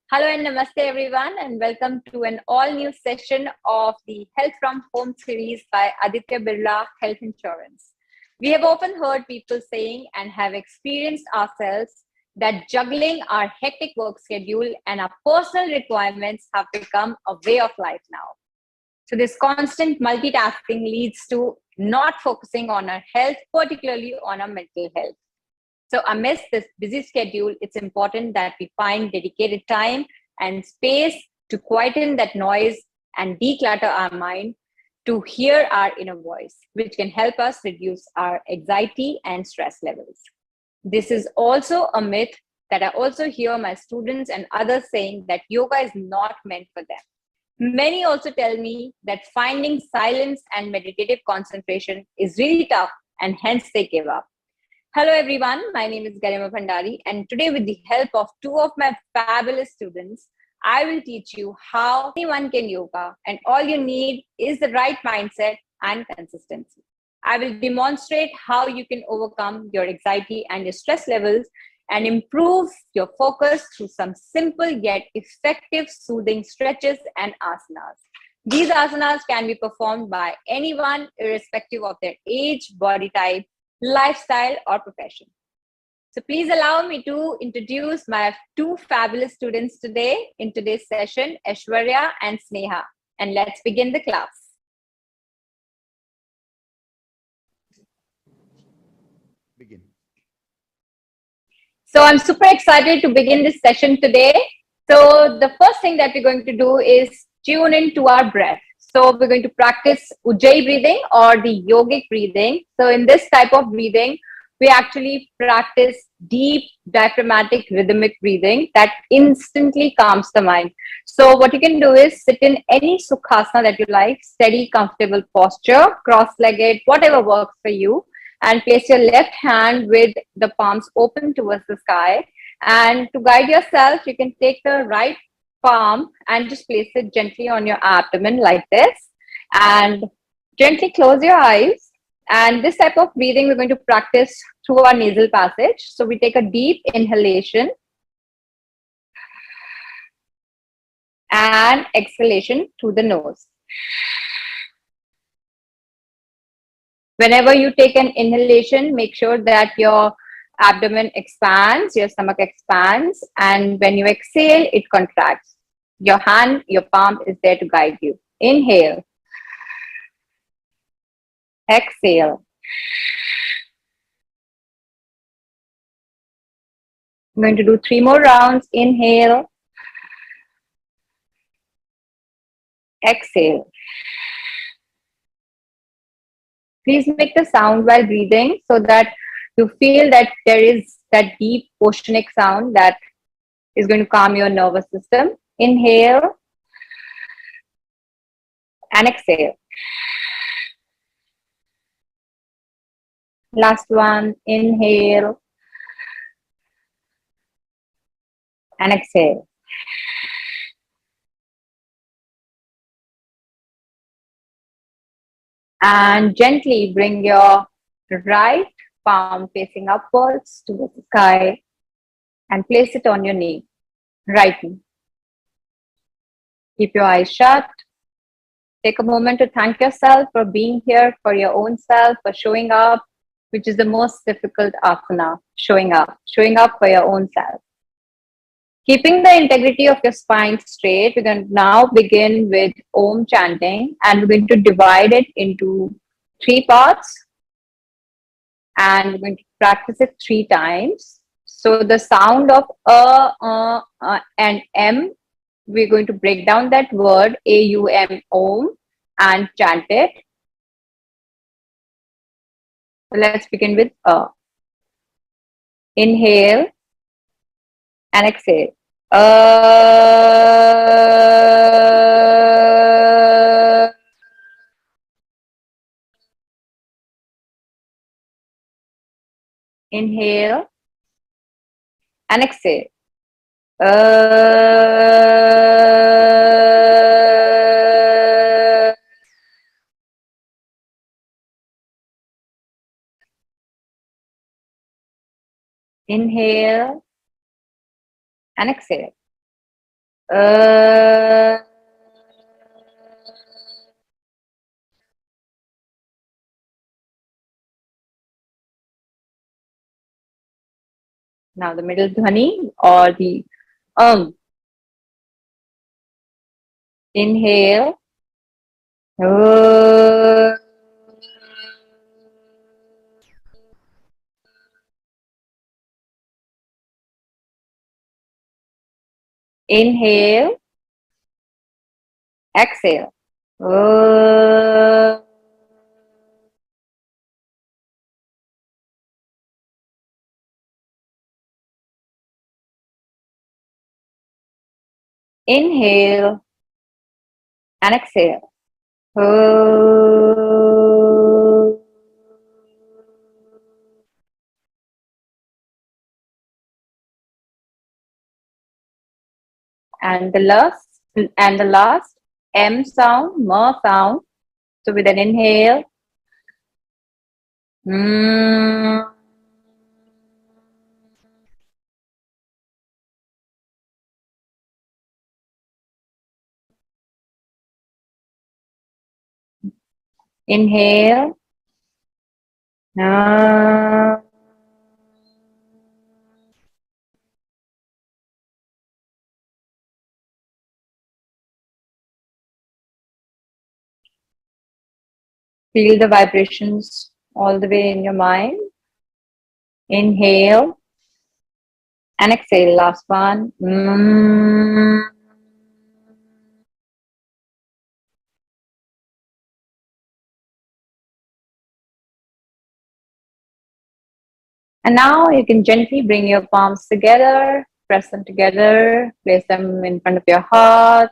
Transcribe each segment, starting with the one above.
Hello and namaste everyone, and welcome to an all-new session of the Health from Home series by Aditya Birla Health Insurance. We have often heard people saying and have experienced ourselves that juggling our hectic work schedule and our personal requirements have become a way of life now. So this constant multitasking leads to not focusing on our health, particularly on our mental health. So amidst this busy schedule, it's important that we find dedicated time and space to quieten that noise and declutter our mind to hear our inner voice, which can help us reduce our anxiety and stress levels. This is also a myth that I also hear my students and others saying that yoga is not meant for them. Many also tell me that finding silence and meditative concentration is really tough and hence they give up. Hello everyone, my name is Garima Bhandari, and today with the help of two of my fabulous students, I will teach you how anyone can yoga, and all you need is the right mindset and consistency. I will demonstrate how you can overcome your anxiety and your stress levels and improve your focus through some simple yet effective soothing stretches and asanas. These asanas can be performed by anyone irrespective of their age, body type, lifestyle, or profession. So please allow me to introduce my two fabulous students today in today's session, Aishwarya and Sneha. And let's begin the class. Begin. So I'm super excited to begin this session today. So the first thing that we're going to do is tune into our breath. So we're going to practice Ujjayi breathing or the yogic breathing. So in this type of breathing, we actually practice deep diaphragmatic rhythmic breathing that instantly calms the mind. So what you can do is sit in any sukhasana that you like, steady, comfortable posture, cross-legged, whatever works for you, and place your left hand with the palms open towards the sky. And to guide yourself, you can take the right palm and just place it gently on your abdomen like this, and gently close your eyes. And this type of breathing we're going to practice through our nasal passage. So we take a deep inhalation and exhalation through the nose. Whenever you take an inhalation, make sure that your abdomen expands, your stomach expands, and when you exhale, it contracts. Your hand, your palm is there to guide you. Inhale. Exhale. I'm going to do 3 more rounds. Inhale. Exhale. Please make the sound while breathing so that you feel that there is that deep oceanic sound that is going to calm your nervous system. Inhale and exhale. Last one. Inhale and exhale. And gently bring your right palm facing upwards towards the sky and place it on your knee, right knee. Keep your eyes shut. Take a moment to thank yourself for being here, for your own self, for showing up, which is the most difficult asana, showing up for your own self. Keeping the integrity of your spine straight, we're going to now begin with Om chanting, and we're going to divide it into 3 parts, and we're going to practice it 3 times. So the sound of and M, we're going to break down that word A-U-M, Om, and chant it. So let's begin with A. Inhale and exhale. Inhale and exhale. Inhale and exhale. Uh, Now the middle dhwani or the inhale. Inhale, exhale. Inhale and exhale. And the last M sound, ma sound. So with an inhale, inhale, feel the vibrations all the way in your mind. Inhale and exhale. Last one. And now you can gently bring your palms together, press them together, place them in front of your heart,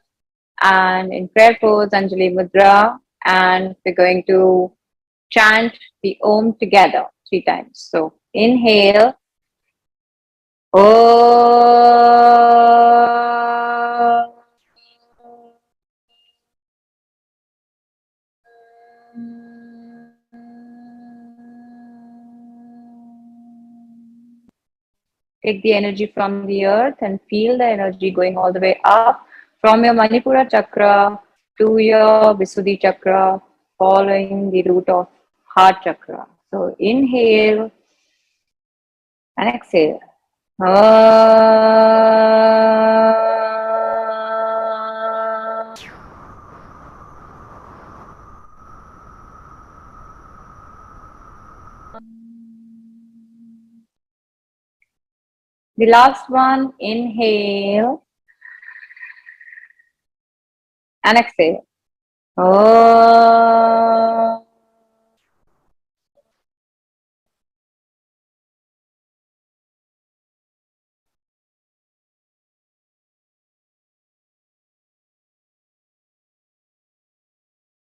and in prayer pose, Anjali Mudra. And we're going to chant the Om together 3 times. So inhale, Om. Take the energy from the earth and feel the energy going all the way up from your Manipura chakra to your Visuddhi chakra, following the root of heart chakra. So inhale and exhale. The last one, inhale and exhale.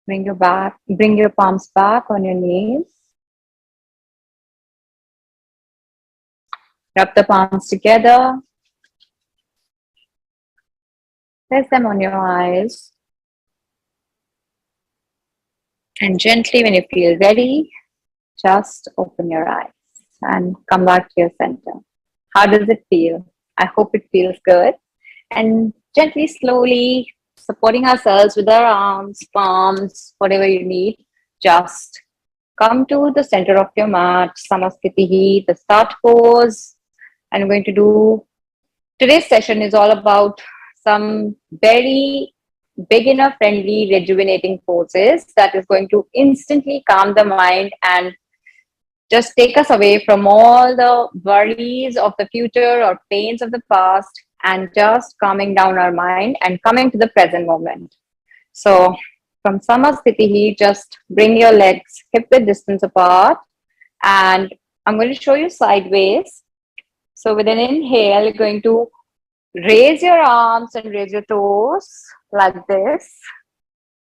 Bring your palms back on your knees. Rub the palms together. Place them on your eyes. And gently, when you feel ready, just open your eyes and come back to your center. How does it feel? I hope it feels good. And gently, slowly, supporting ourselves with our arms, palms, whatever you need, just come to the center of your mat, Samasthitihi, the start pose. I'm going to do, today's session is all about some very beginner friendly rejuvenating poses that is going to instantly calm the mind and just take us away from all the worries of the future or pains of the past, and just calming down our mind and coming to the present moment. So from Samasthitihi, just bring your legs hip width distance apart, and I'm going to show you sideways. So with an inhale, you're going to raise your arms and raise your toes like this,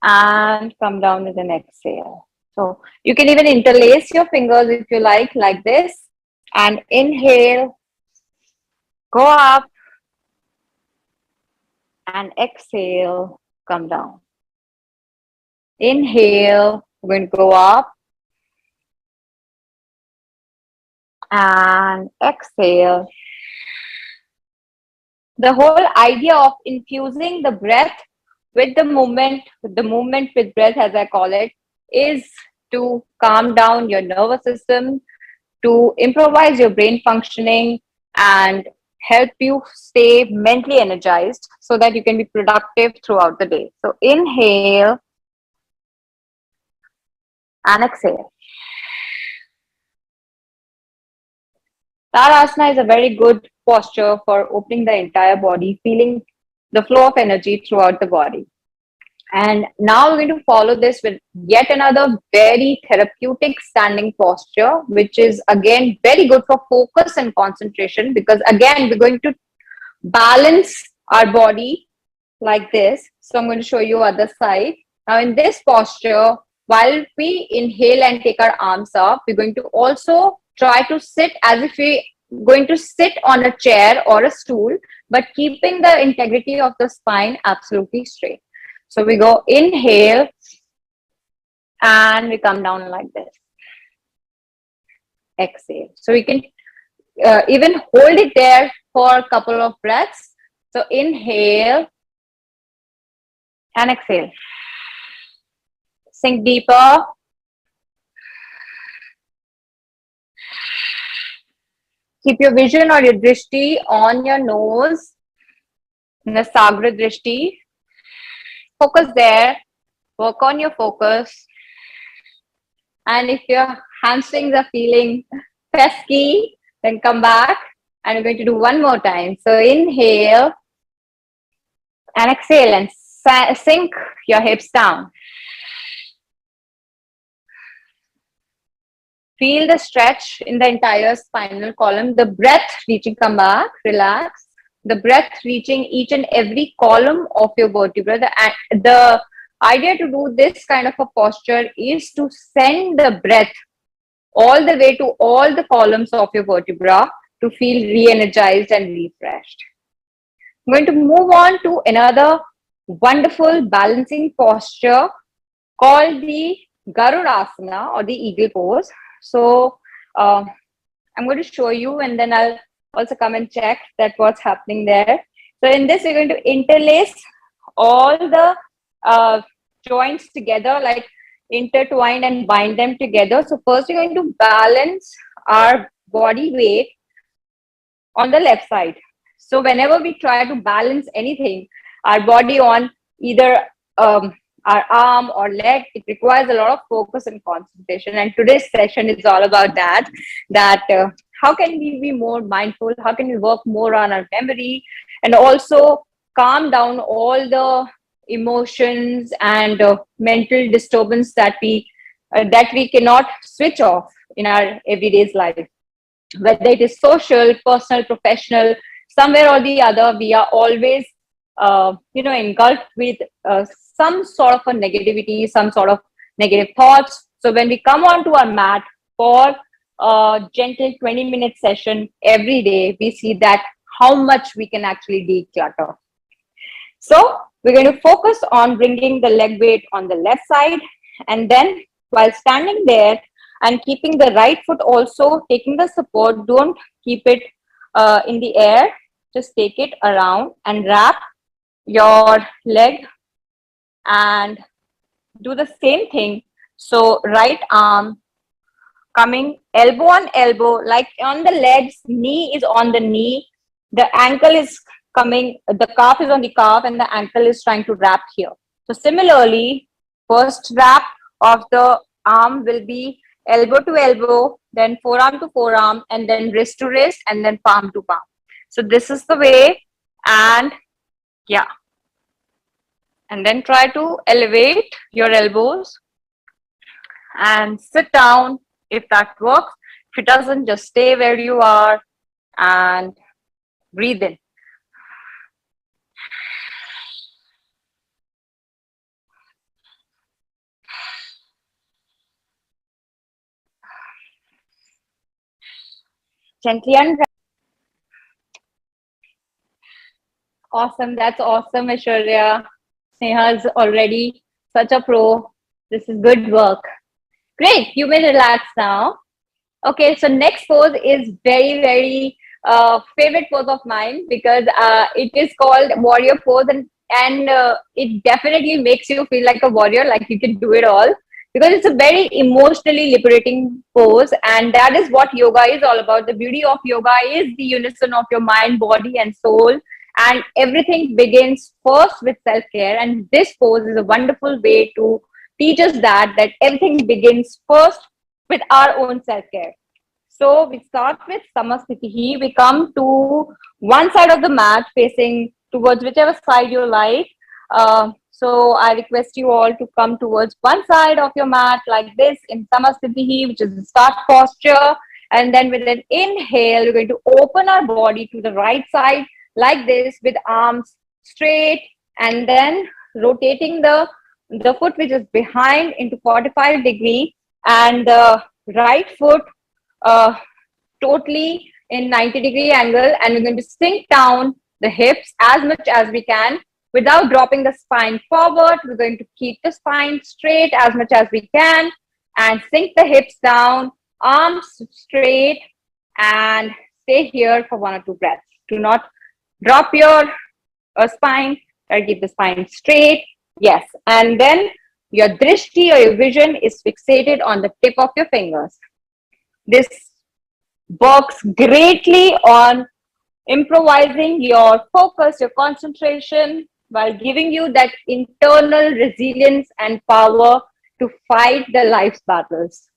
and come down with an exhale. So you can even interlace your fingers if you like this, and inhale, go up, and exhale, come down. Inhale, we're going to go up, and exhale, The whole idea of infusing the breath with the movement with breath, as I call it, is to calm down your nervous system, to improvise your brain functioning, and help you stay mentally energized so that you can be productive throughout the day. So inhale and exhale. Tadasana is a very good posture for opening the entire body, feeling the flow of energy throughout the body. And now we're going to follow this with yet another very therapeutic standing posture, which is again very good for focus and concentration, because again, we're going to balance our body like this. So I'm going to show you other side. Now in this posture, while we inhale and take our arms up, we're going to also try to sit as if we going to sit on a chair or a stool, but keeping the integrity of the spine absolutely straight. So we go inhale and we come down like this. Exhale. So we can even hold it there for a couple of breaths. So inhale and exhale. Sink deeper. Keep your vision or your drishti on your nose. Nasagra drishti. Focus there. Work on your focus. And if your hamstrings are feeling pesky, then come back. And we're going to do one more time. So inhale and exhale and sink your hips down. Feel the stretch in the entire spinal column. The breath reaching, come back, relax. The breath reaching each and every column of your vertebra. The idea to do this kind of a posture is to send the breath all the way to all the columns of your vertebra to feel re-energized and refreshed. I'm going to move on to another wonderful balancing posture called the Garudasana or the eagle pose. So I'm going to show you, and then I'll also come and check that what's happening there. So in this, we're going to interlace all the joints together, like intertwine and bind them together. So first, we're going to balance our body weight on the left side. So whenever we try to balance anything, our body on either our arm or leg, it requires a lot of focus and concentration. And today's session is all about that, how can we be more mindful? How can we work more on our memory and also calm down all the emotions and mental disturbance that we cannot switch off in our everyday life, whether it is social, personal, professional, somewhere or the other, we are always engulfed with some sort of a negativity, some sort of negative thoughts. So when we come onto our mat for a gentle 20-minute session every day, we see that how much we can actually declutter. So we're going to focus on bringing the leg weight on the left side, and then while standing there and keeping the right foot also taking the support, don't keep it in the air, just take it around and wrap your leg and do the same thing. So right arm coming elbow on elbow, like on the legs, knee is on the knee, the ankle is coming, the calf is on the calf, and the ankle is trying to wrap here. So similarly, first wrap of the arm will be elbow to elbow, then forearm to forearm, and then wrist to wrist, and then palm to palm. So this is the way, and yeah. And then try to elevate your elbows and sit down if that works. If it doesn't, just stay where you are and breathe in. Gently and awesome. That's awesome, Aishwarya. Sneha is already such a pro. This is good work. Great. You may relax now. Okay, so next pose is very, very favorite pose of mine because it is called warrior pose, and it definitely makes you feel like a warrior, like you can do it all, because it's a very emotionally liberating pose, and that is what yoga is all about. The beauty of yoga is the unison of your mind, body, and soul, and everything begins first with self-care. And this pose is a wonderful way to teach us that everything begins first with our own self-care. So we start with Samasthiti. We come to one side of the mat facing towards whichever side you like. So I request you all to come towards one side of your mat like this in Samasthiti, which is the start posture. And then with an inhale, we're going to open our body to the right side like this with arms straight, and then rotating the foot which is behind into 45-degree, and the right foot uh, totally in 90-degree angle, and we're going to sink down the hips as much as we can without dropping the spine forward. We're going to keep the spine straight as much as we can and sink the hips down, arms straight, and stay here for 1 or 2 breaths. Do not drop your spine, or keep the spine straight. Yes, and then your drishti or your vision is fixated on the tip of your fingers. This works greatly on improvising your focus, your concentration, while giving you that internal resilience and power to fight the life's battles.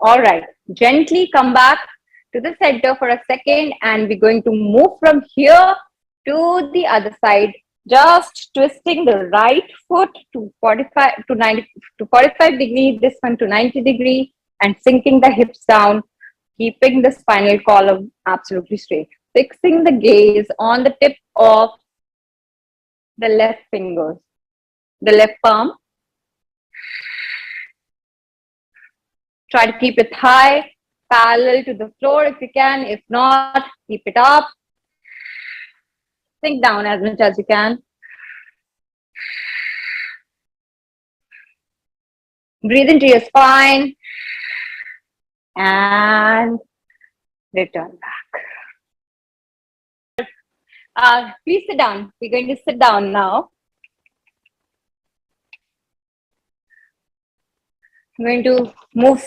All right, gently come back to the center for a second, and we're going to move from here to the other side, just twisting the right foot to 45 to 90 to 45 degree, this one to 90-degree, and sinking the hips down, keeping the spinal column absolutely straight, fixing the gaze on the tip of the left fingers, the left palm. Try to keep it high, parallel to the floor if you can. If not, keep it up. Sink down as much as you can. Breathe into your spine and return back. Please sit down. We're going to sit down now. I'm going to move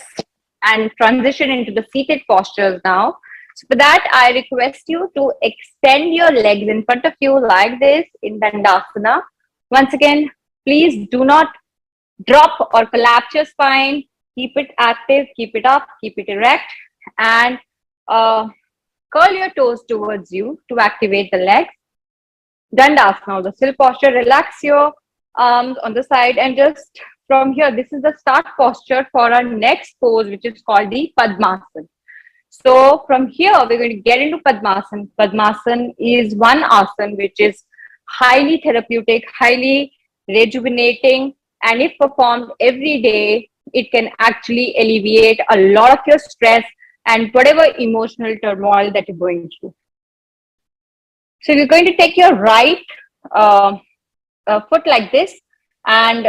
and transition into the seated postures now. So for that, I request you to extend your legs in front of you like this in Dandasana. Once again, please do not drop or collapse your spine. Keep it active, keep it up, keep it erect, and curl your toes towards you to activate the legs. Dandasana, the still posture. Relax your arms on the side, and just from here, this is the start posture for our next pose, which is called the Padmasana. So from here, we're going to get into Padmasana. Padmasana is one asana which is highly therapeutic, highly rejuvenating, and if performed every day, it can actually alleviate a lot of your stress and whatever emotional turmoil that you're going through. So you're going to take your right foot like this and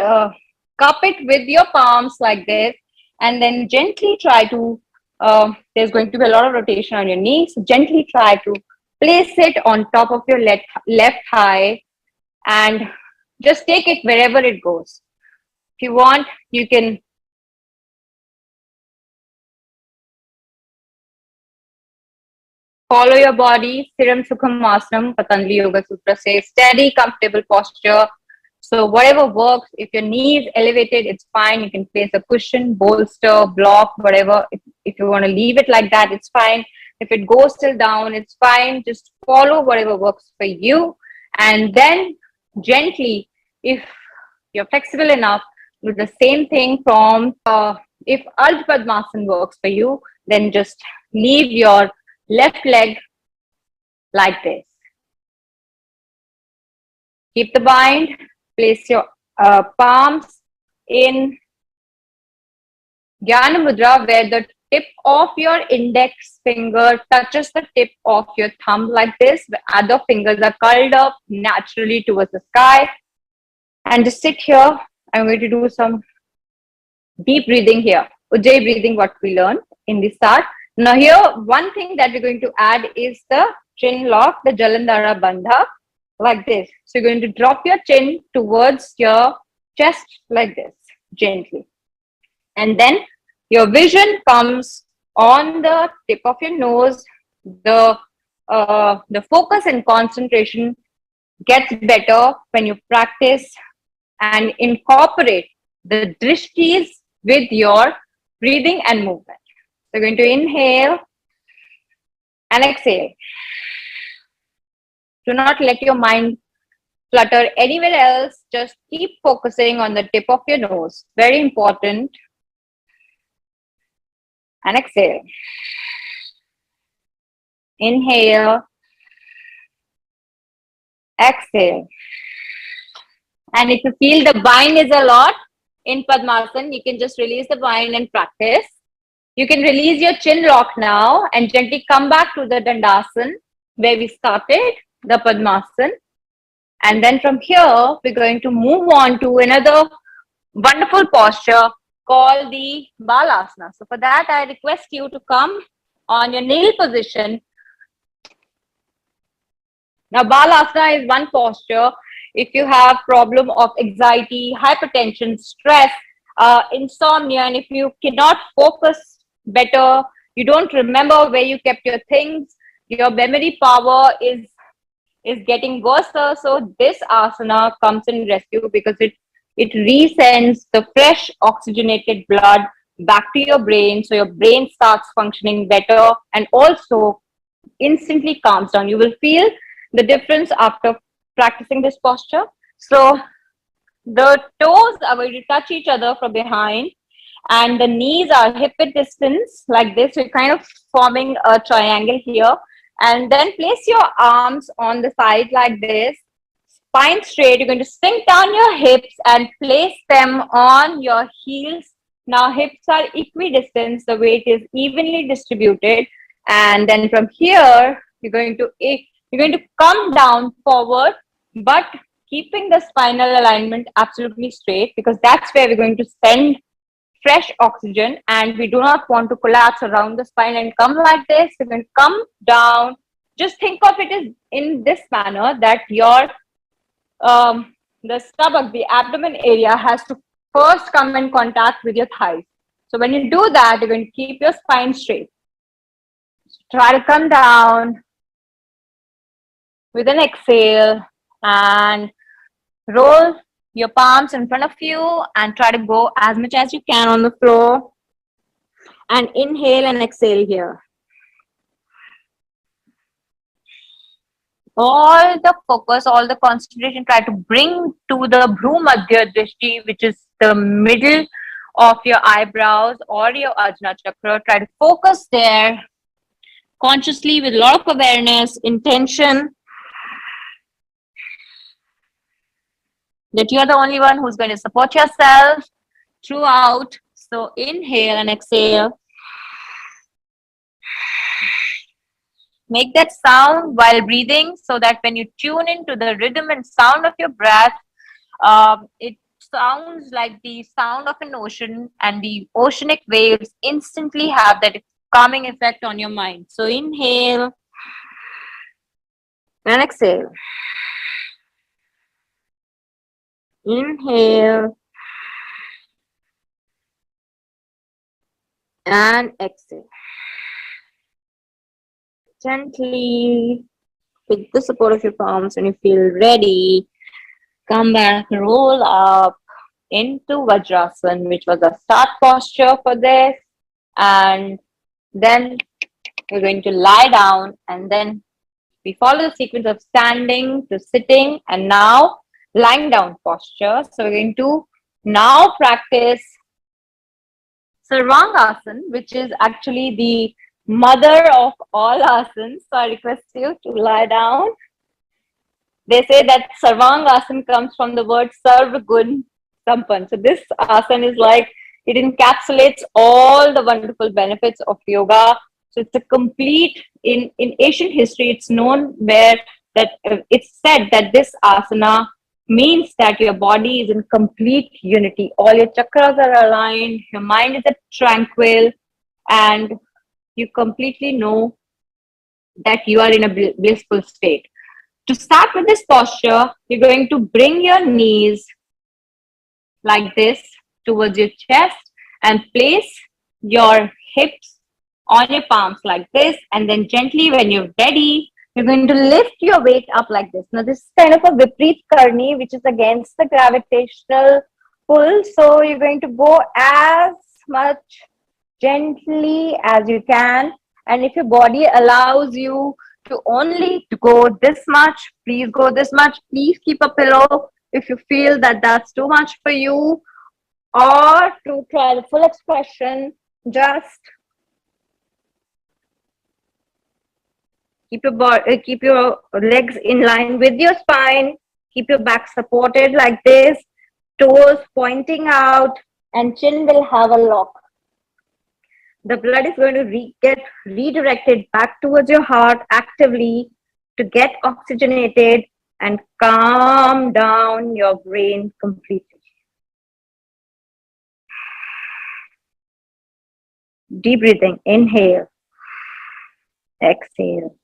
cup it with your palms like this, and then gently try to, there's going to be a lot of rotation on your knees, so gently try to place it on top of your left thigh and just take it wherever it goes. If you want, you can follow your body. Siram Sukham Asanam, Patanjali Yoga Sutra says steady, comfortable posture. So whatever works. If your knee is elevated, it's fine. You can place a cushion, bolster, block, whatever. If you want to leave it like that, it's fine. If it goes still down, it's fine. Just follow whatever works for you. And then gently, if you're flexible enough, do the same thing from, if Ardha Padmasana works for you, then just leave your left leg like this. Keep the bind. Place your palms in Jnana Mudra, where the tip of your index finger touches the tip of your thumb like this. The other fingers are curled up naturally towards the sky. And just sit here. I'm going to do some deep breathing here. Ujjayi breathing, what we learned in the start. Now here, one thing that we're going to add is the chin lock, the Jalandhara Bandha, like this. So you're going to drop your chin towards your chest like this, gently. And then your vision comes on the tip of your nose. The focus and concentration gets better when you practice and incorporate the drishtis with your breathing and movement. So you're going to inhale and exhale. Do not let your mind flutter anywhere else. Just keep focusing on the tip of your nose. Very important. And exhale. Inhale. Exhale. And if you feel the bind is a lot in Padmasana, you can just release the bind and practice. You can release your chin lock now and gently come back to the Dandasana where we started, the Padmasana. And then from here, we're going to move on to another wonderful posture called the Balasana. So for that, I request you to come on your nail position. Now, Balasana is one posture. If you have problem of anxiety, hypertension, stress, insomnia, and if you cannot focus better, you don't remember where you kept your things, your memory power is getting worse. So this asana comes in rescue because it resends the fresh oxygenated blood back to your brain, so your brain starts functioning better and also instantly calms down. You will feel the difference after practicing this posture. So the toes are going to touch each other from behind and the knees are hip width distance like this. So you're kind of forming a triangle here. And then place your arms on the side like this, spine straight. You're going to sink down your hips and place them on your heels. Now hips are equidistant, the weight is evenly distributed. And then from here, you're going to come down forward, but keeping the spinal alignment absolutely straight, because that's where we're going to send fresh oxygen, and we do not want to collapse around the spine and come like this. You're going to come down. Just think of it as in this manner that your the stomach, the abdomen area has to first come in contact with your thighs. So when you do that, you're going to keep your spine straight. Try to come down with an exhale and roll your palms in front of you and try to go as much as you can on the floor. And inhale and exhale here. All the focus, all the concentration, try to bring to the Bhrumadhya Drishti, which is the middle of your eyebrows or your Ajna Chakra. Try to focus there consciously with a lot of awareness, intention, that you're the only one who's going to support yourself throughout. So inhale and exhale. Make that sound while breathing so that when you tune into the rhythm and sound of your breath, it sounds like the sound of an ocean, and the oceanic waves instantly have that calming effect on your mind. So inhale and exhale. Inhale and exhale. Gently, with the support of your palms, when you feel ready, come back, roll up into Vajrasana, which was a start posture for this. And then we're going to lie down, and then we follow the sequence of standing to sitting and now lying down posture. So we're going to now practice Sarvangasana, which is actually the mother of all asanas. So I request you to lie down. They say that Sarvangasana comes from the word Sarvagun Sampan. So this asana is like, it encapsulates all the wonderful benefits of yoga. So it's a complete, in ancient history, it's known where that it's said that this asana means that your body is in complete unity. All your chakras are aligned, your mind is at tranquil, and you completely know that you are in a blissful state. To start with this posture, you're going to bring your knees like this towards your chest and place your hips on your palms like this, and then gently, when you're ready, you're going to lift your weight up like this. Now this is kind of a Vipreet Karni, which is against the gravitational pull, so you're going to go as much gently as you can, and if your body allows you to only to go this much, please go this much. Please keep a pillow if you feel that that's too much for you, or to try the full expression, just keep your legs in line with your spine, keep your back supported like this, toes pointing out, and chin will have a lock. The blood is going to get redirected back towards your heart actively to get oxygenated and calm down your brain completely. Deep breathing, inhale, exhale.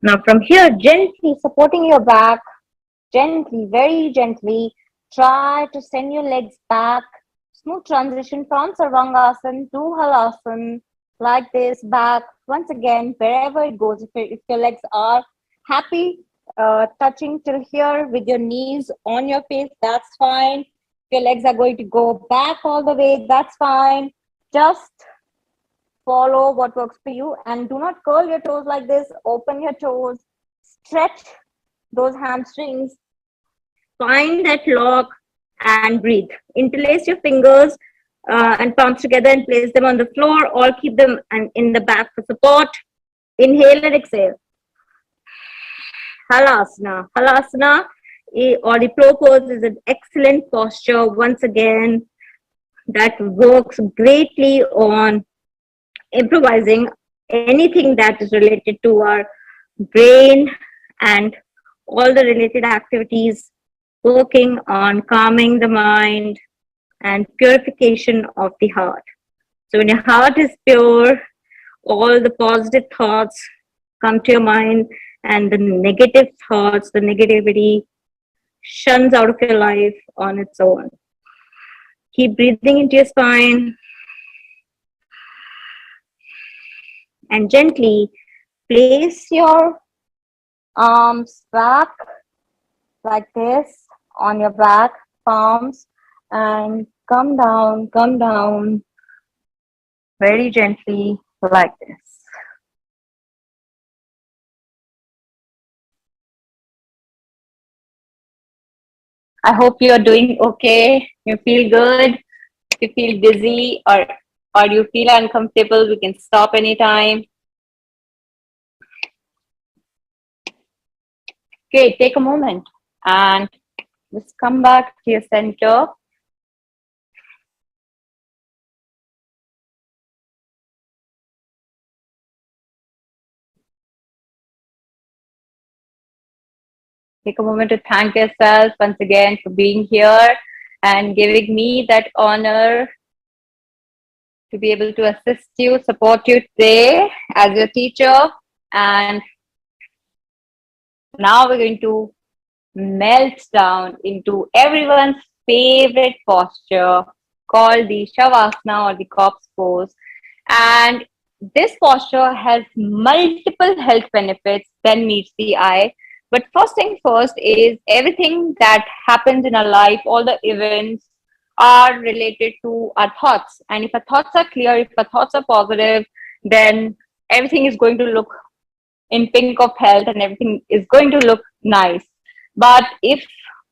Now from here, gently supporting your back, gently, very gently, try to send your legs back. Smooth transition from Sarvangasana to Halasana, like this, back. Once again, wherever it goes, if your legs are happy, touching till here with your knees on your face, that's fine. If your legs are going to go back all the way, that's fine. Just follow what works for you, and do not curl your toes like this. Open your toes, stretch those hamstrings, find that lock, and breathe. Interlace your fingers and palms together and place them on the floor, or keep them in the back for support. Inhale and exhale. Halasana. Halasana or the flow pose is an excellent posture once again that works greatly on improvising anything that is related to our brain and all the related activities, working on calming the mind and purification of the heart. So when your heart is pure, all the positive thoughts come to your mind, and the negative thoughts, the negativity shuns out of your life on its own. Keep breathing into your spine and gently place your arms back like this on your back, palms, and come down very gently like this. I hope you are doing okay. You feel good. If you feel dizzy or you feel uncomfortable, we can stop anytime. Okay, take a moment and just come back to your center. Take a moment to thank yourself once again for being here and giving me that honor to be able to assist you, support you today as your teacher. And now we're going to melt down into everyone's favorite posture called the Savasana or the corpse pose. And this posture has multiple health benefits than meets the eye. But first thing first is everything that happens in our life, all the events are related to our thoughts. And if our thoughts are clear, if our thoughts are positive, then everything is going to look in pink of health and everything is going to look nice. But if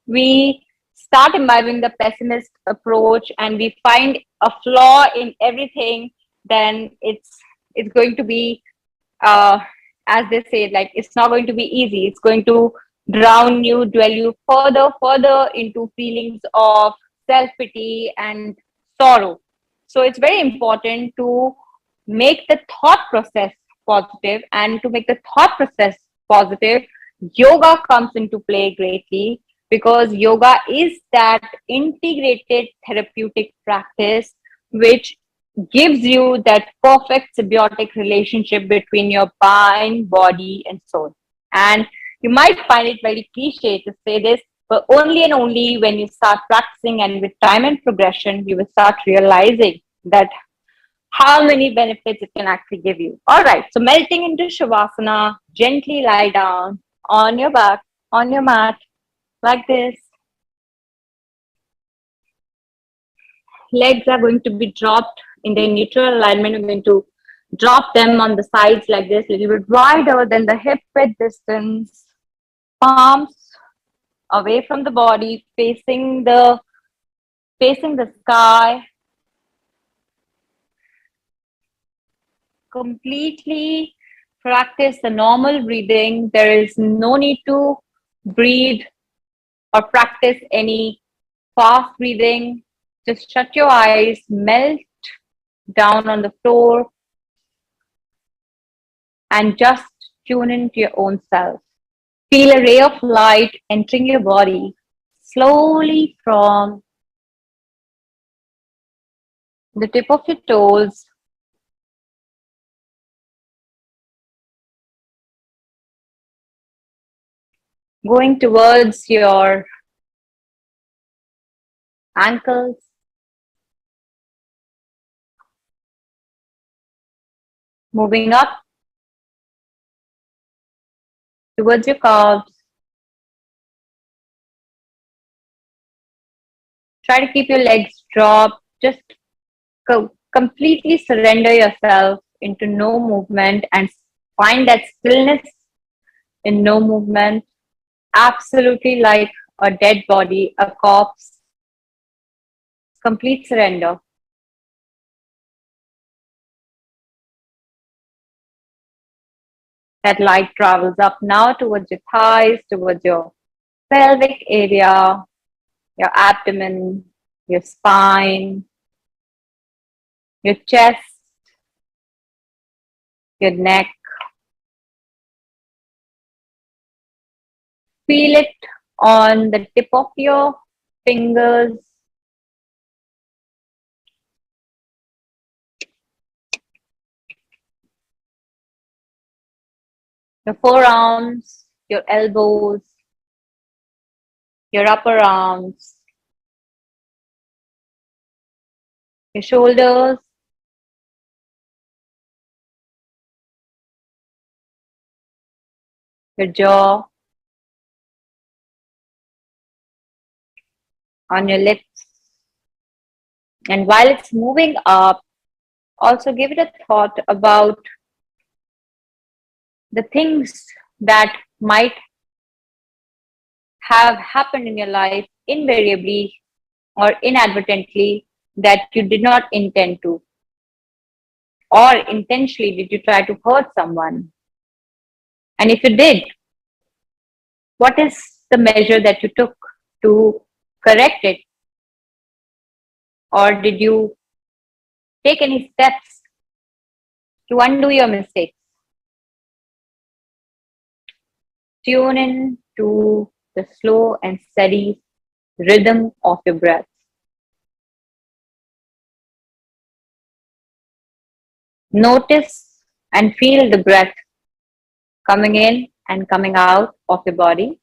we start imbibing the pessimist approach and we find a flaw in everything, then it's going to be as they say, like, it's not going to be easy. It's going to drown you, dwell you further into feelings of self-pity and sorrow. So it's very important to make the thought process positive, and to make the thought process positive, yoga comes into play greatly, because yoga is that integrated therapeutic practice which gives you that perfect symbiotic relationship between your mind, body, and soul. And you might find it very cliche to say this, but only and only when you start practicing and with time and progression, you will start realizing that how many benefits it can actually give you. All right, so melting into Shavasana, gently lie down on your back, on your mat, like this. Legs are going to be dropped in their neutral alignment. We're going to drop them on the sides like this, a little bit wider than the hip width distance. Palms away from the body, facing the sky. Completely practice the normal breathing. There is no need to breathe or practice any fast breathing. Just shut your eyes, melt down on the floor, and just tune into your own self. Feel a ray of light entering your body slowly from the tip of your toes, going towards your ankles, moving up towards your calves. Try to keep your legs dropped. Just completely surrender yourself into no movement and find that stillness in no movement, absolutely like a dead body, a corpse. Complete surrender. That light travels up now towards your thighs, towards your pelvic area, your abdomen, your spine, your chest, your neck. Feel it on the tip of your fingers, your forearms, your elbows, your upper arms, your shoulders, your jaw, on your lips. And while it's moving up, also give it a thought about the things that might have happened in your life invariably or inadvertently that you did not intend to, or intentionally did you try to hurt someone? And if you did, what is the measure that you took to correct it? Or did you take any steps to undo your mistakes? Tune in to the slow and steady rhythm of your breath. Notice and feel the breath coming in and coming out of your body.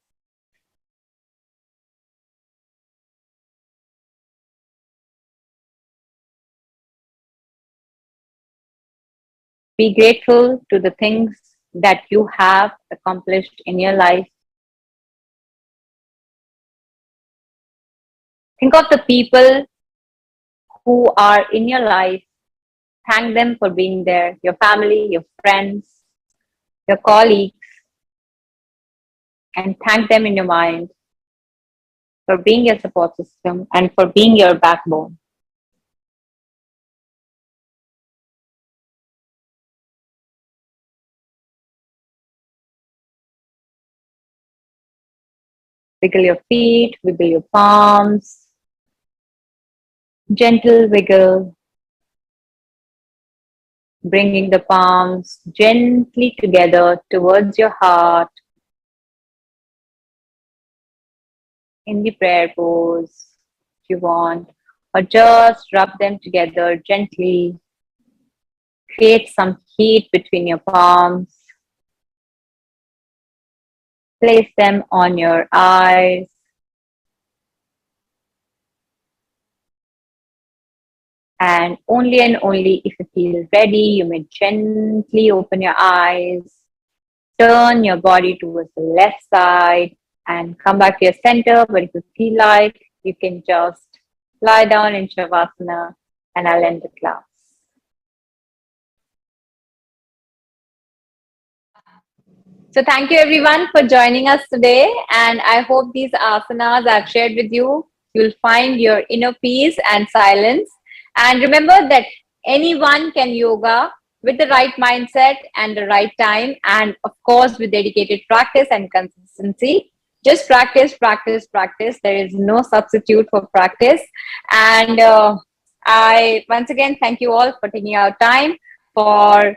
Be grateful to the things that you have accomplished in your life. Think of the people who are in your life. Thank them for being there, your family, your friends, your colleagues, and thank them in your mind for being your support system and for being your backbone. Wiggle your feet, wiggle your palms. Gentle wiggle. Bringing the palms gently together towards your heart in the prayer pose if you want, or just rub them together gently. Create some heat between your palms. Place them on your eyes. And only if you feel ready, you may gently open your eyes. Turn your body towards the left side and come back to your center. But if you feel like, you can just lie down in Savasana and I'll end the class. So thank you everyone for joining us today. And I hope these asanas I've shared with you, you'll find your inner peace and silence. And remember that anyone can yoga with the right mindset and the right time. And of course, with dedicated practice and consistency. Just practice, practice, practice. There is no substitute for practice. And I once again thank you all for taking out time for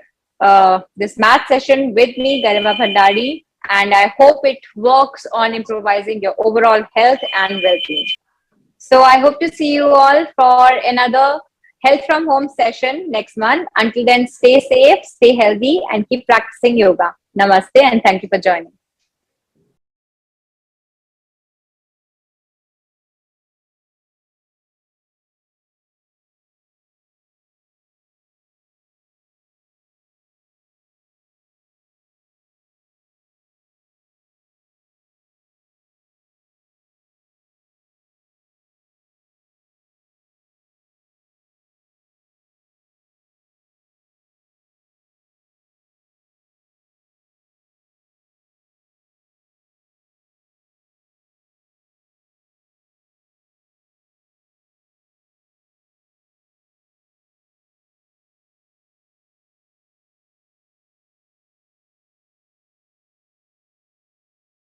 this math session with me, Garima Bhandari, and I hope it works on improvising your overall health and well-being. So I hope to see you all for another Health from Home session next month. Until then, stay safe, stay healthy, and keep practicing yoga. Namaste, and thank you for joining.